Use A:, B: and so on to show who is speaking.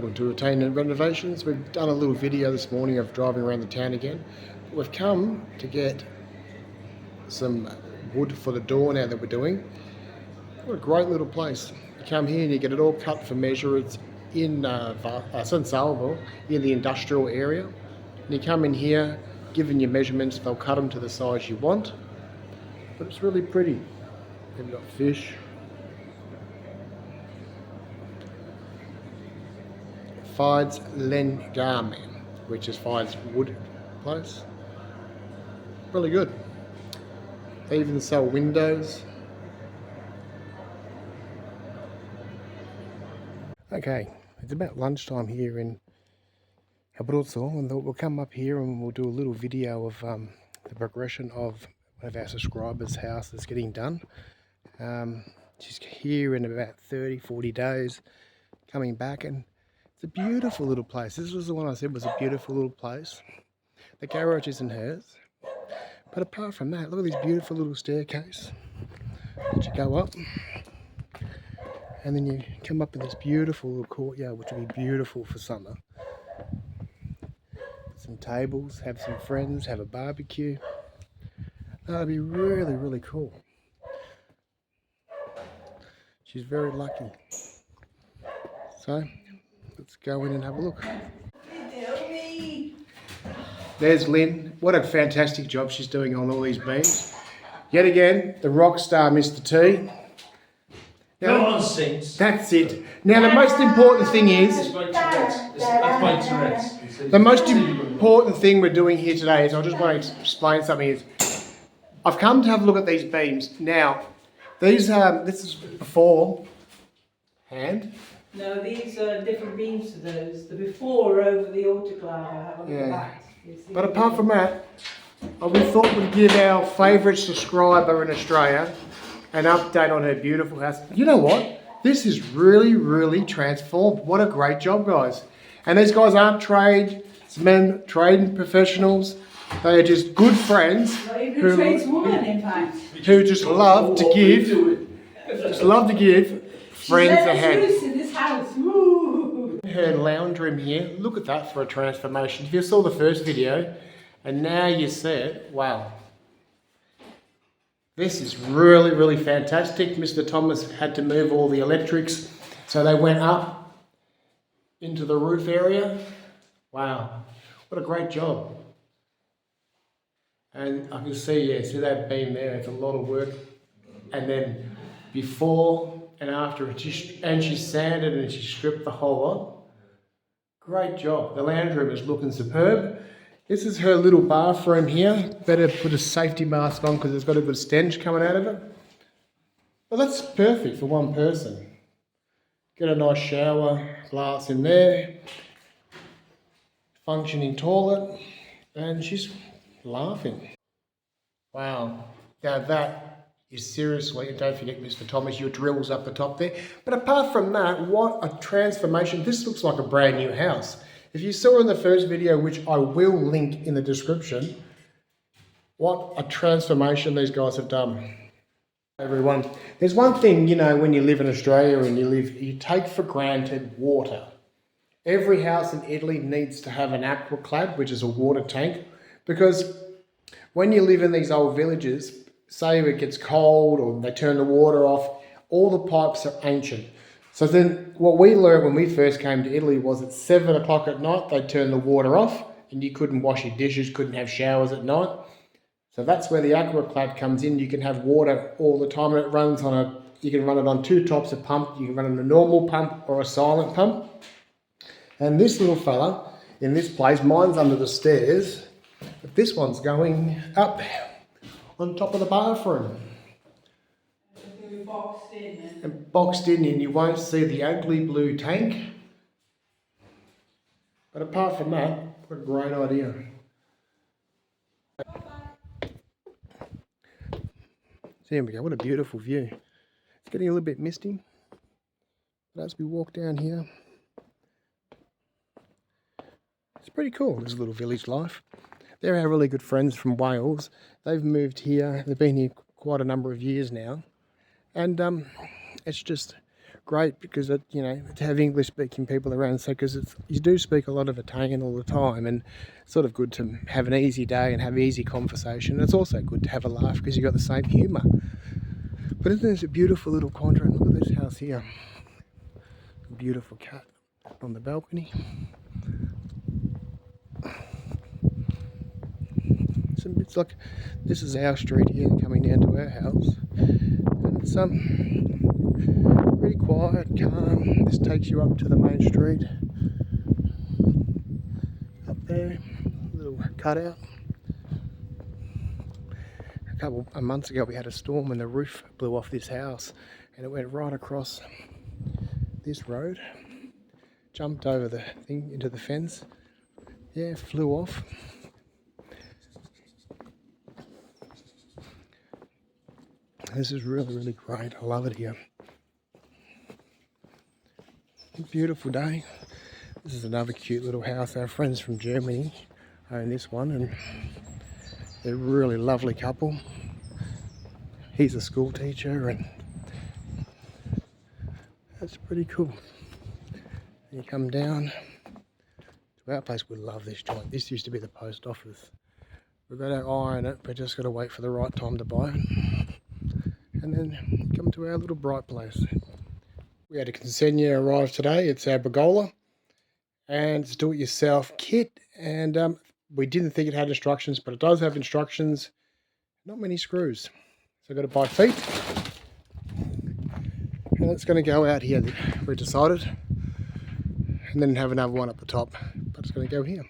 A: welcome to Renovations. We've done a little video this morning of driving around the town again. We've come to get some wood for the door now that we're doing. What a great little place. You come here and you get it all cut for measure. It's in salvo, in the industrial area. And you come in here, given your measurements, they'll cut them to the size you want. But it's really pretty. They've got fish. FIDES legami, which is FIDES wood place. Really good. They even sell windows. Okay, it's about lunchtime here in Abruzzo, and we'll come up here and we'll do a little video of the progression of one of our subscribers' house that's getting done. She's here in about 30-40 days, coming back, and it's a beautiful little place. This was the one I said was a beautiful little place. The garage isn't hers. But apart from that, look at this beautiful little staircase that you go up. And then you come up in this beautiful little courtyard, which will be beautiful for summer. Put some tables, have some friends, have a barbecue. That'll be really, really cool. She's very lucky. So, let's go in and have a look. There's Lynn. What a fantastic job she's doing on all these beams. Yet again, the rock star Mr. T. Now, nonsense. That's it. Now the most important thing is... The most important thing we're doing here today is, I just want to explain something, is I've come to have a look at these beams. Now, these this is before hand.
B: No, these are different beams to those. The before are over the autoclave. I haven't got that.
A: But apart from that, we thought we'd give our favourite subscriber in Australia an update on her beautiful house. You know what? This is really, really transformed. What a great job, guys. And these guys aren't tradesmen, trading professionals. They are just good friends who just love to give friends a hand. Her lounge room here, look at that for a transformation. If you saw the first video and now you see it, wow. This is really, really fantastic. Mr. Thomas had to move all the electrics, so they went up into the roof area. Wow, what a great job. And I can see, see that beam there, it's a lot of work. And then before and after, and she sanded and she stripped the whole lot. Great job. The lounge room is looking superb. This is her little bathroom here. Better put a safety mask on because it's got a good stench coming out of it. Well, that's perfect for one person. Get a nice shower glass in there. Functioning toilet. And she's laughing. Wow. Now that is seriously, and don't forget Mr. Thomas, your drills up the top there. But apart from that, what a transformation. This looks like a brand new house. If you saw in the first video, which I will link in the description, what a transformation these guys have done. Everyone, there's one thing, you know, when you live in Australia and you take for granted water. Every house in Italy needs to have an aquaclad, which is a water tank, because when you live in these old villages, say it gets cold or they turn the water off, all the pipes are ancient. So then what we learned when we first came to Italy was at 7 o'clock at night, they'd turn the water off and you couldn't wash your dishes, couldn't have showers at night. So that's where the aquaclad comes in. You can have water all the time, and it runs on you can run it on two types of pump. You can run it on a normal pump or a silent pump. And this little fella in this place, mine's under the stairs, but this one's going up on top of the bathroom. Boxed in and you won't see the ugly blue tank. But apart from that, what a great idea. So here we go, what a beautiful view. It's getting a little bit misty. But as we walk down here, it's pretty cool, this little village life. They're our really good friends from Wales. They've moved here. They've been here quite a number of years now. And it's just great because it, you know, to have English speaking people around, so because you do speak a lot of Italian all the time, and it's sort of good to have an easy day and have easy conversation. It's also good to have a laugh because you've got the same humour. But isn't this a beautiful little quadrant? Look at this house here. A beautiful cat on the balcony. It's like, this is our street here coming down to our house, and it's pretty quiet, calm. This takes you up to the main street. Up there, little cutout. A couple of months ago we had a storm and the roof blew off this house, and it went right across this road, jumped over the thing into the fence. Yeah, flew off. This is really, really great. I love it here. Beautiful day. This is another cute little house. Our friends from Germany own this one, and they're a really lovely couple. He's a school teacher, and that's pretty cool. You come down to our place. We love this joint. This used to be the post office. We've got our eye on it, but just got to wait for the right time to buy it. And then come to our little bright place. We had a consignee arrive today. It's our pergola, and it's do-it-yourself kit. And we didn't think it had instructions, but it does have instructions. Not many screws, so I've got to buy feet. And it's going to go out here, we decided, and then have another one up the top, but it's going to go here.